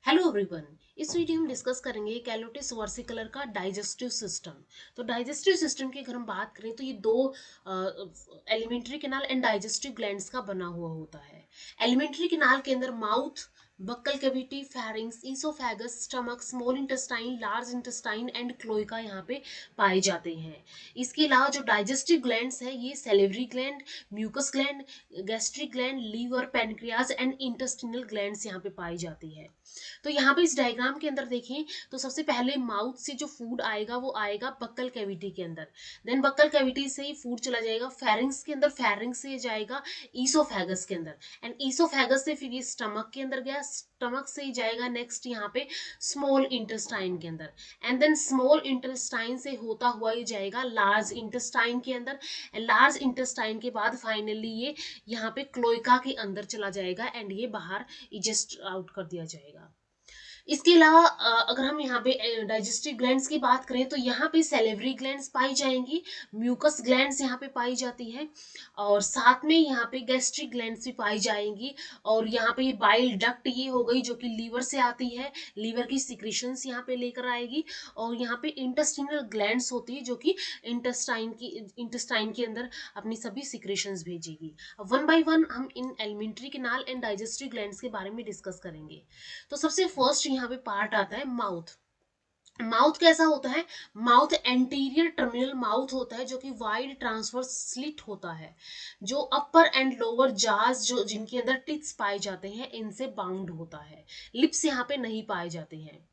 Hello everyone. इस video में discuss करेंगे कैलोटिस वर्सिकलर का डाइजेस्टिव सिस्टम। तो डाइजेस्टिव सिस्टम की अगर हम बात करें तो ये दो alimentary canal and digestive glands का बना हुआ होता है। एलिमेंट्री कैनाल के अंदर mouth, buccal cavity, pharynx, oesophagus, stomach, small intestine, large intestine and cloaca यहाँ पे पाए जाते हैं। इसके अलावा जो डाइजेस्टिव ग्लैंड्स है ये salivary gland, mucus gland, gastric gland, liver, pancreas and intestinal glands यहाँ पे पाई जाती है। तो यहाँ पे इस डायग्राम के अंदर देखें तो सबसे पहले माउथ से जो फूड आएगा वो आएगा बक्कल कैविटी के अंदर। देन बक्कल कैविटी से ही फूड चला जाएगा फेरिंग्स के अंदर, फेरिंग्स से जाएगा ईसोफेगस के अंदर, एंड ईसोफेगस से फिर ये स्टमक के अंदर गया, स्टमक से ही जाएगा नेक्स्ट यहाँ पे स्मॉल इंटेस्टाइन के अंदर, एंड देन स्मॉल इंटेस्टाइन से होता हुआ ये जाएगा लार्ज इंटेस्टाइन के अंदर, एंड लार्ज इंटेस्टाइन के बाद फाइनली ये यहाँ पे क्लोइका के अंदर चला जाएगा एंड ये बाहर इजेस्ट आउट कर दिया जाएगा। इसके अलावा अगर हम यहाँ पे डाइजेस्टिव ग्लैंड्स की बात करें तो यहाँ पे सेलेवरी ग्लैंड्स पाई जाएंगी, म्यूकस ग्लैंड्स यहाँ पे पाई जाती है, और साथ में यहाँ पे गैस्ट्रिक ग्लैंड्स भी पाई जाएंगी, और यहाँ पे बाइल डक्ट ये हो गई जो कि लीवर से आती है, लीवर की सिक्रीशंस यहाँ पे लेकर आएगी, और यहाँ पे इंटेस्टिनल ग्लैंड्स होती है जो कि इंटेस्टाइन के अंदर अपनी सभी सिक्रीशंस भेजेगी। वन बाय वन हम इन alimentary canal and digestive glands के बारे में डिस्कस करेंगे। तो सबसे फर्स्ट यहाँ पे पार्ट आता है माउथ। माउथ कैसा होता है? माउथ एंटीरियर टर्मिनल माउथ होता है जो कि वाइड ट्रांसवर्स स्लिट होता है, जो अपर एंड लोअर जाज जो जिनके अंदर टिथ्स पाए जाते हैं इनसे बाउंड होता है। लिप्स यहाँ पे नहीं पाए जाते हैं।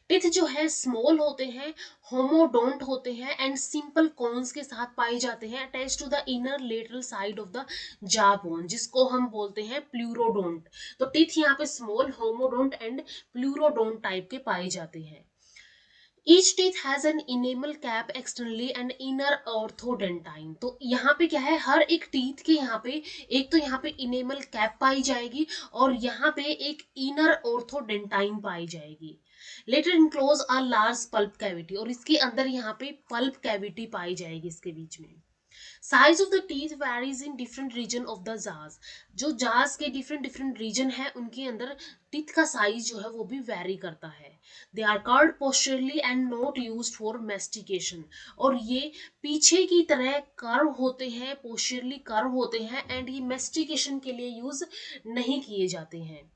टिथ जो है स्मॉल होते हैं, होमोडोंट होते हैं एंड सिंपल कॉन्स के साथ पाए जाते हैं attach to the inner lateral side of the jaw bone, जिसको हम बोलते हैं प्लूरोडोंट। तो टिथ यहाँ पे small, homodont and pleurodont type के पाए जाते हैं। Each teeth has an enamel cap externally and inner orthodontine। तो यहाँ पे क्या है, हर एक टीथ के यहाँ पे एक तो यहाँ पे इनेमल कैप पाई जाएगी और यहाँ पे एक इनर ऑर्थोडेंटाइन पाई जाएगी। Later enclose a large pulp cavity, और इसके अंदर यहाँ पे पल्प कैविटी पाई जाएगी इसके बीच में। Size of the teeth varies in different region of the jaws. जो जाज के डिफरेंट डिफरेंट रीजन है उनके अंदर टीथ का साइज जो है वो भी वैरी करता है। They are curved posteriorly and not used for mastication, और ये पीछे की तरह कर्व होते हैं, पोस्चरली कर्व होते हैं एंड ये मेस्टिकेशन के लिए यूज नहीं किए जाते हैं।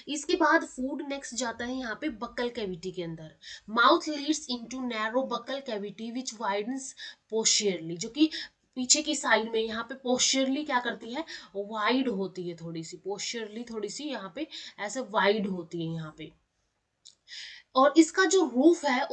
इसके बाद फूड नेक्स्ट जाता है यहाँ पे बक्कल कैविटी के अंदर। Mouth leads into narrow buccal cavity which widens posteriorly, जो कि पीछे की साइड में यहाँ पे पोस्चरली क्या करती है, वाइड होती है, थोड़ी सी पोस्चरली थोड़ी सी यहाँ पे ऐसे वाइड होती है यहाँ पे। और इसका जो रूफ है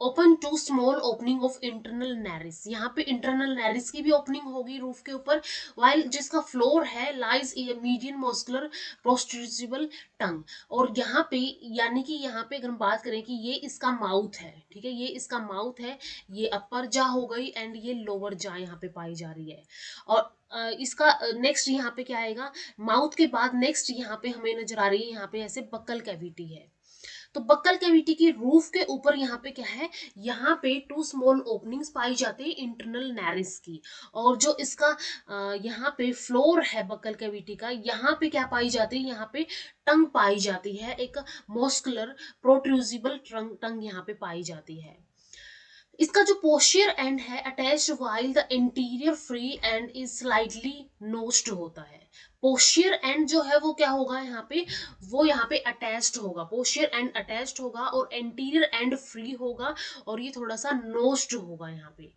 open to small opening of internal nares, यहाँ पे इंटरनल नैरिस की भी ओपनिंग होगी रूफ के ऊपर, वाइल जिसका फ्लोर है लाइज मीडियन मस्कुलर प्रोट्रूसिबल टंग। और यहाँ पे यानी कि यहाँ पे अगर हम बात करें कि ये इसका माउथ है, ठीक है, ये इसका माउथ है, ये अपर जा हो गई एंड ये लोअर जा यहाँ पे पाई जा रही है। और इसका नेक्स्ट यहाँ पे क्या आएगा, माउथ के बाद नेक्स्ट यहाँ पे हमें नजर आ रही है यहाँ पे ऐसे बक्कल कैविटी है। तो बक्कल कैविटी की रूफ के ऊपर यहाँ पे क्या है, यहाँ पे टू स्मॉल ओपनिंग्स पाई जाती है इंटरनल नैरिस की, और जो इसका यहाँ पे फ्लोर है बक्कल कैविटी का, यहाँ पे क्या पाई जाती है, यहाँ पे टंग पाई जाती है, एक मस्कुलर प्रोट्रूसिबल टंग यहाँ पे पाई जाती है। इसका जो पोस्टियर एंड है attached while the anterior free end is slightly notched होता है। पोस्टियर एंड जो है वो क्या होगा यहाँ पे, वो यहाँ पे अटैच्ड होगा, पोस्टियर एंड अटैच्ड होगा और इंटीरियर एंड फ्री होगा, और ये थोड़ा सा नोच्ड होगा यहाँ पे।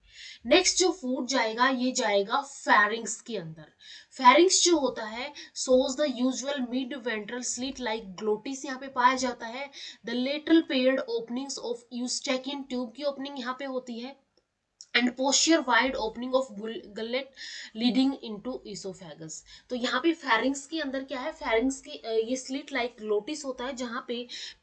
नेक्स्ट जो फूड जाएगा ये जाएगा फेरिंग्स के अंदर। फेरिंग्स जो होता है shows the usual mid ventral slit like glottis यहाँ पे पाया जाता है। The lateral paired openings of eustachian tube की ओपनिंग यहाँ पे होती है, and posterior wide opening of gullet leading into oesophagus. तो यहाँ पे फेरिंग्स के अंदर क्या है, फेरिंग्स की ये स्लिट लाइक ग्लोटिस होता है जहाँ पे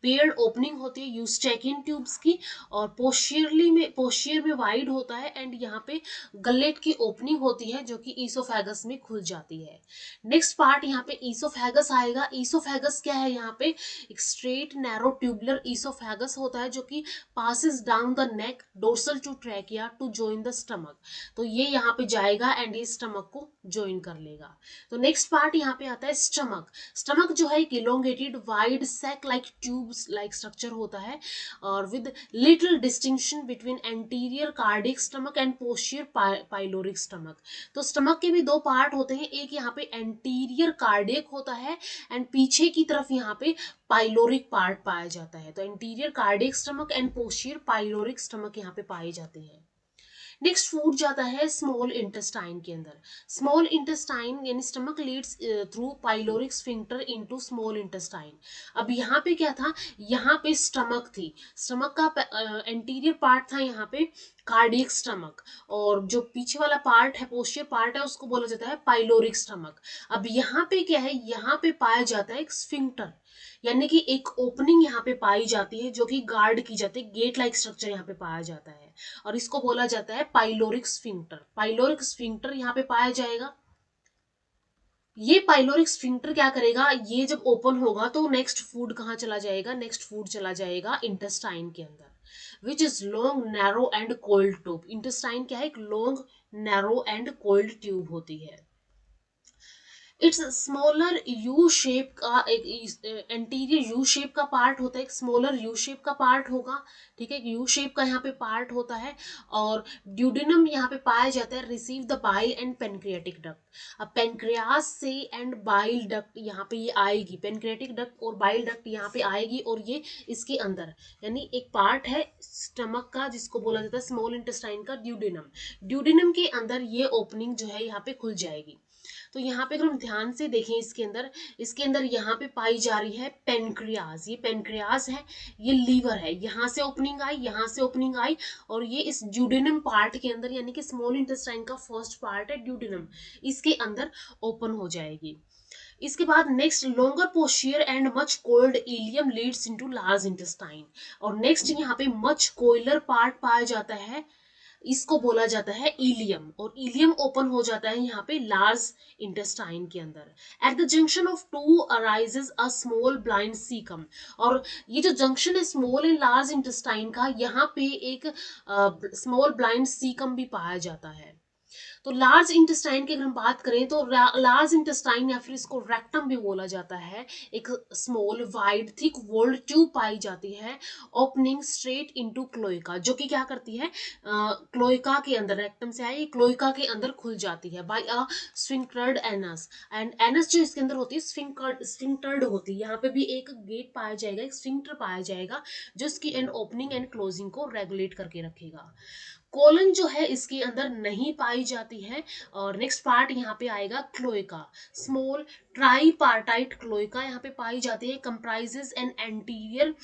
पेयर्ड ओपनिंग होती है यूस्टेकिन ट्यूब्स की, और पोस्टियर में वाइड होता है एंड यहाँ पे गलेट की ओपनिंग होती है जो कि इसोफेगस में खुल जाती है। नेक्स्ट पार्ट यहाँ पे इसोफेगस आएगा। इसोफेगस क्या है, यहाँ पे एक स्ट्रेट नैरो ट्यूबुलर इसोफेगस होता है जो कि passes down the neck dorsal to trachea to join the stomach. तो ये यहाँ पे जाएगा एंड ये स्टमक को ज्वाइन कर लेगा. तो नेक्स्ट पार्ट यहाँ पे आता है स्टमक. स्टमक जो है एक elongated wide sac like tubes like structure होता है और with little distinction between anterior cardiac stomach and posterior pyloric stomach. तो स्टमक के भी दो पार्ट होते हैं, एक यहाँ पे एंटीरियर कार्डिक होता है एंड पीछे की तरफ यहाँ पे पाइलोरिक पार्ट पाया जाता है. तो anterior cardiac stomach and posterior pyloric stomach यहाँ पे पाए जाते हैं. नेक्स्ट फूड जाता है स्मॉल इंटेस्टाइन के अंदर. स्मॉल इंटेस्टाइन यानी stomach leads through pyloric sphincter into small intestine. अब यहाँ पे क्या था, यहाँ पे स्टमक थी, स्टमक का एंटीरियर पार्ट था यहाँ पे कार्डियक स्टमक और जो पीछे वाला पार्ट है पोस्टीरियर पार्ट है उसको बोला जाता है पाइलोरिक स्टमक. अब यहाँ पे क्या है, यहाँ पे पाया जाता है एक स्फिंक्टर यानी कि एक ओपनिंग यहाँ पे पाई जाती है जो कि गार्ड की जाती है, गेट लाइक स्ट्रक्चर यहाँ पे पाया जाता है और इसको बोला जाता है पाइलोरिक स्फिंक्टर. पाइलोरिक स्फिंक्टर यहाँ पे पाया जाएगा. ये पाइलोरिक स्फिंक्टर क्या करेगा, ये जब ओपन होगा तो नेक्स्ट फूड कहाँ चला जाएगा, नेक्स्ट फूड चला जाएगा इंटेस्टाइन के अंदर which is long narrow and cold tube. Intestine क्या है, एक long narrow and cold tube होती है. इट्स स्मॉलर यू शेप का एक एंटीरियर यू शेप का पार्ट होता है, एक स्मॉलर यू शेप का पार्ट होगा. ठीक है, यू शेप का यहाँ पे पार्ट होता है और ड्यूडेनम यहाँ पे पाया जाता है receive the bile and pancreatic duct. अब पेनक्रियास से एंड बाइल डक्ट यहाँ पे ये आएगी, पेनक्रियाटिक डक्ट और बाइल डक्ट यहाँ पे आएगी और ये इसके अंदर यानी एक पार्ट है स्टमक का जिसको बोला जाता है स्मॉल इंटेस्टाइन का ड्यूडेनम. ड्यूडेनम के अंदर ये ओपनिंग जो है यहाँ पे खुल जाएगी. तो यहाँ पे अगर हम ध्यान से देखें इसके अंदर यहाँ पे पाई जा रही है पेनक्रियाज. ये पेनक्रियाज है, ये लीवर है, यहाँ से ओपनिंग आई, यहाँ से ओपनिंग आई और ये इस ड्यूडेनम पार्ट के अंदर यानी कि स्मॉल इंटेस्टाइन का फर्स्ट पार्ट है ड्यूडेनम, इसके अंदर ओपन हो जाएगी. इसके बाद next longer posterior and much called ileum leads into large intestine और नेक्स्ट यहाँ पे मच कोइलर पार्ट पाया जाता है, इसको बोला जाता है इलियम और इलियम ओपन हो जाता है यहाँ पे लार्ज इंटेस्टाइन के अंदर. At the junction of two arises a small blind caecum और ये जो जंक्शन है स्मॉल एंड लार्ज इंटेस्टाइन का, यहाँ पे एक स्मॉल ब्लाइंड सीकम भी पाया जाता है. तो लार्ज इंटेस्टाइन की अगर हम बात करें तो लार्ज इंटेस्टाइन या फिर इसको रेक्टम भी बोला जाता है, एक small wide thick walled tube पाई जाती है ओपनिंग स्ट्रेट इनटू क्लोइका जो कि क्या करती है क्लोइका के अंदर, रेक्टम से आई क्लोइका के अंदर खुल जाती है by a sphinctered anus. And anus जो इसके अंदर होती है स्फिंक्टर्ड होती है. यहाँ पे भी एक गेट पाया जाएगा, एक स्फिंक्टर पाया जाएगा जो इसकी एंड ओपनिंग एंड क्लोजिंग को रेगुलेट करके रखेगा. कोलन जो है इसके अंदर नहीं पाई जाती है. और नेक्स्ट पार्ट यहाँ पे आएगा क्लोइका. स्मॉल ट्राईपार्टाइट क्लोइका यहाँ पे पाई जाती है, कंप्राइजेस एन एंटीरियर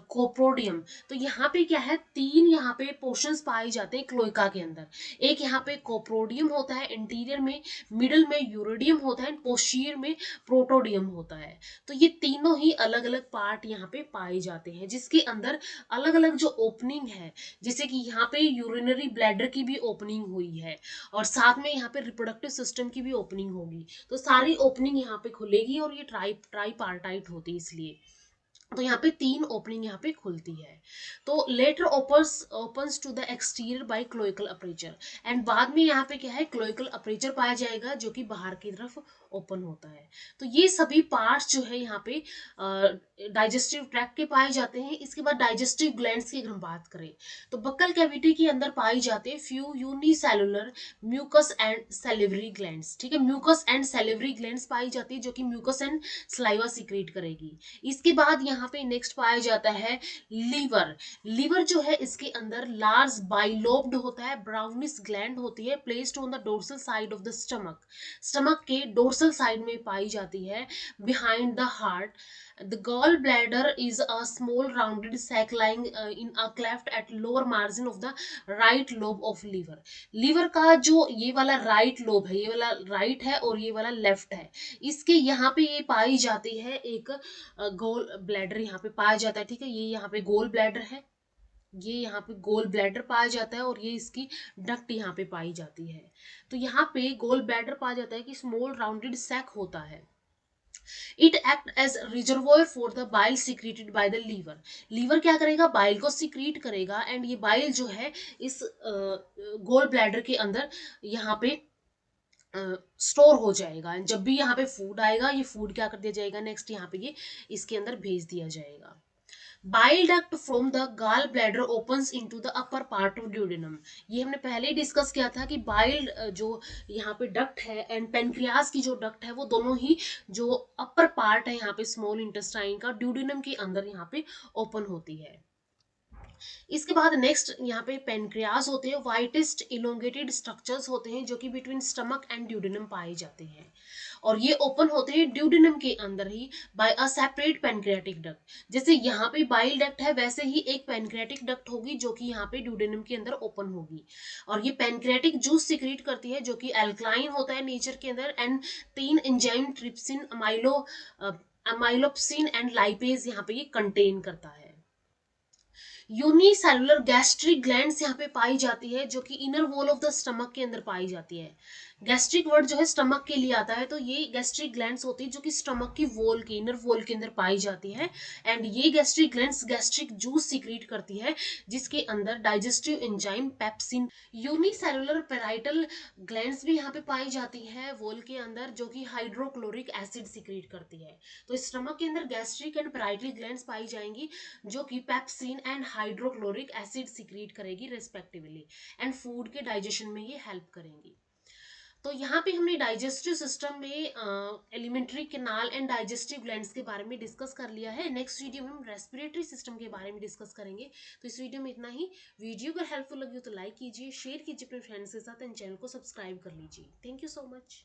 कोप्रोडियम. तो यहाँ पे क्या है, तीन यहाँ पे पोर्शंस पाए जाते हैं क्लोइका के अंदर. एक यहाँ पे कोप्रोडियम होता है एंटीरियर में, मिडल में यूरोडियम होता है, पोस्टीरियर में प्रोटोडियम होता है. तो ये तीनों ही अलग अलग पार्ट यहाँ पे पाए जाते हैं जिसके अंदर अलग अलग जो ओपनिंग है, जैसे कि यहाँ पे यूरिनरी ब्लैडर की भी ओपनिंग हुई है और साथ में यहाँ पे रिप्रोडक्टिव सिस्टम की भी ओपनिंग होगी. तो सारी ओपनिंग यहाँ पे खुलेगी और ये ट्राईपार्टाइट होती है इसलिए. तो यहाँ पे तीन ओपनिंग यहाँ पे खुलती है. तो latter opens to the exterior by cloacal aperture and बाद में यहाँ पे क्या है क्लोइकल अपर्चर पाया जाएगा जो कि बाहर की तरफ ओपन होता है. तो ये सभी पार्ट्स जो है यहाँ पे डाइजेस्टिव ट्रैक्ट के पाए जाते हैं. इसके बाद डाइजेस्टिव ग्लैंड्स की अगर हम बात करें तो बक्कल कैविटी के अंदर पाई जाते हैं few unicellular mucus and salivary glands. ठीक है, म्यूकस एंड सेलिवरी ग्लैंड्स पाई जाती है जो कि म्यूकस एंड सलाइवा सीक्रेट करेगी. इसके बाद यहाँ पे नेक्स्ट पाया जाता है लीवर. लीवर जो है इसके अंदर लार्ज बाइलोब्ड होता है, ब्राउनिश ग्लैंड होती है placed on the dorsal side of the stomach. Stomach के डोर्सल साइड में पाई जाती है behind the heart. The gallbladder is a small rounded sac lying in a cleft at lower margin of the right lobe of liver. Liver का जो ये वाला right lobe है, ये वाला राइट है और ये वाला लेफ्ट है, इसके यहाँ पे ये पाई जाती है एक गोल ब्लैडर यहाँ पे पाया जाता है. ठीक है, ये यहाँ पे गोल ब्लैडर है, ये यहाँ पे गोल ब्लैडर पाया जाता है और ये इसकी डक्ट यहाँ पे पाई जाती है. तो यहाँ पे गोल ब्लैडर पाया जाता है कि स्मॉल राउंडेड सैक होता है. It act as reservoir for the bile secreted by the liver. Liver क्या करेगा, बाइल को सिक्रीट करेगा, एंड ये बाइल जो है इस गोल ब्लैडर के अंदर यहाँ पे स्टोर हो जाएगा। एंड जब भी यहाँ पे फूड आएगा, ये फूड क्या कर दिया जाएगा, नेक्स्ट यहाँ पे ये इसके अंदर भेज दिया जाएगा। Bile duct from the gall bladder opens into the upper part of duodenum. ये हमने पहले ही डिस्कस किया था कि बाइल जो यहाँ पे डक्ट है एंड पेनक्रियास की जो डक्ट है, वो दोनों ही जो अपर पार्ट है यहाँ पे स्मॉल इंटेस्टाइन का, ड्यूडेनम के अंदर यहाँ पे ओपन होती है। इसके बाद नेक्स्ट यहाँ पे पेनक्रियास होते हैं, वाइटेस्ट इलोंगेटेड स्ट्रक्चर्स होते हैं जो कि बिटवीन स्टमक एंड ड्यूडेनम पाए जाते हैं, और ये ओपन होते हैं ड्यूडेनम के अंदर ही by a separate pancreatic duct. जैसे यहाँ पे बाइल डक्ट है, वैसे ही एक पेनक्रियाटिक डक्ट होगी जो कि यहाँ पे ड्यूडेनम के अंदर ओपन होगी, और ये पेनक्रियाटिक जूस सिक्रीट करती है जो कि एल्कलाइन होता है नेचर के अंदर, and 3 enzyme trypsin, amylopsin and lipase यहाँ पे ये कंटेन करता है। यूनिसेलुलर गैस्ट्रिक ग्लैंड्स यहाँ पे पाई जाती है जो कि inner wall of the stomach के अंदर पाई जाती है। गैस्ट्रिक वर्ड जो है स्टमक के लिए आता है, तो ये गैस्ट्रिक ग्लैंड्स होती है जो कि स्टमक की वॉल के इनर वॉल के अंदर पाई जाती है, एंड ये gastric glands gastric juice secrete करती है जिसके अंदर digestive enzyme pepsin. Unicellular parietal glands भी यहाँ पे पाई जाती है वॉल के अंदर जो कि हाइड्रोक्लोरिक एसिड सिक्रीट करती है। तो स्टमक के अंदर गैस्ट्रिक एंड पेराइटल ग्लैंड्स पाई जाएंगी जो कि pepsin and hydrochloric acid secrete करेगी रेस्पेक्टिवली, एंड फूड के डाइजेशन में ये हेल्प करेंगी। तो यहाँ पे हमने डाइजेस्टिव सिस्टम में alimentary canal and digestive glands के बारे में डिस्कस कर लिया है। नेक्स्ट वीडियो में हम रेस्पिरेटरी सिस्टम के बारे में डिस्कस करेंगे। तो इस वीडियो में इतना ही। वीडियो अगर हेल्पफुल लगी हो तो लाइक कीजिए, शेयर कीजिए अपने फ्रेंड्स के साथ, एंड चैनल को सब्सक्राइब कर लीजिए। Thank you so much.